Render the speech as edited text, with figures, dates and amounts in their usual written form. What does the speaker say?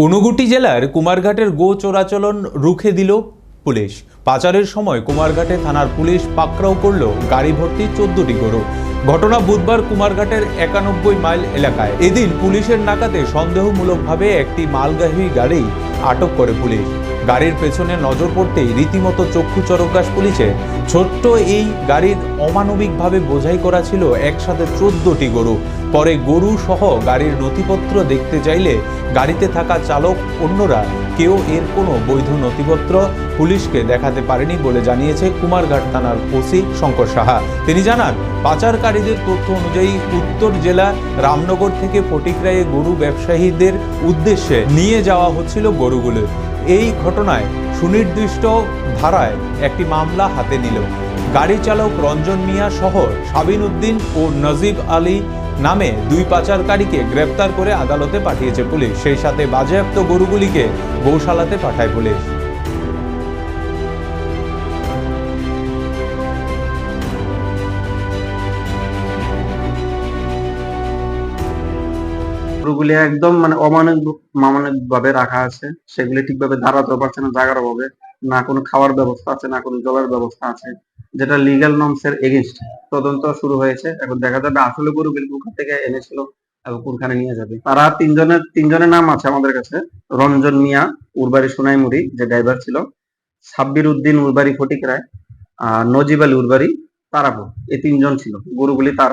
ঊনকোটি জেলার কুমারঘাটের গো চোরাচালান রুখে দিল পুলিশ। পাচারের সময় কুমারঘাটে থানার পুলিশ পাকড়াও করল গাড়ি ভর্তি 14টি গরু। ঘটনা বুধবার কুমারঘাটের 91 মাইল এলাকায়। এদিন পুলিশের নাকাতে সন্দেহমূলকভাবে একটি মালবাহী গাড়ি আটক করে পুলিশ। গাড়ির পেছনে নজর পড়তেই রীতিমতো চক্ষু চরকাশ পুলিশের। ছোট্ট এই গাড়ির অমানবিকভাবে বোঝাই করা ছিল একসাথে 14টি গরু। পরে গরু সহ গাড়ির নথিপত্র দেখতে চাইলে গাড়িতে থাকা চালক অন্যরা কেউ এর কোনো বৈধ নথিপত্র পুলিশকে দেখাতে পারেনি বলে জানিয়েছে কুমারঘাট থানার ওসি শঙ্কর সাহা। তিনি জানান, পাচারকারীদের তথ্য অনুযায়ী উত্তর জেলা রামনগর থেকে ফটিকরায়ে গরু ব্যবসায়ীদের উদ্দেশ্যে নিয়ে যাওয়া হচ্ছিল গরুগুলো। এই ঘটনায় সুনির্দিষ্ট ধারায় একটি মামলা হাতে নিল। গাড়ি চালক রঞ্জন মিয়া সহ সাবিন উদ্দিন ও নজিব আলী নামে দুই পাচারকারীকে গ্রেপ্তার করে আদালতে পাঠিয়েছে পুলিশ। সেই সাথে বাজেয়াপ্ত গরুগুলিকে গৌশালাতে পাঠায় পুলিশ। গরুগুলি একদম অমানবিক ভাবে রাখা আছে। সেগুলি ঠিকভাবে দাঁড়াতেও পারছে না, জাগারও ভাবে না, কোনো খাওয়ার ব্যবস্থা আছে না কোনো জলের ব্যবস্থা আছে, যেটা লিগ্যাল নর্মস এর এগেইনস্ট। তদন্ত শুরু হয়েছে, এখন দেখা যাবে আসলে গরুগুলি কোথা থেকে এনেছিল এবং কোনখানে নিয়ে যাবে। তারা তিনজনের নাম আছে আমাদের কাছে। রঞ্জন মিয়া, উরবাড়ি সোনাইমুড়ি, যে ড্রাইভার ছিল, সাব্বির উদ্দিন, উরবাড়ি ফটিকরায়, আর নজিব আলী, উরবাড়ি তারাপুর। এই তিনজন ছিল গরুগুলি তার।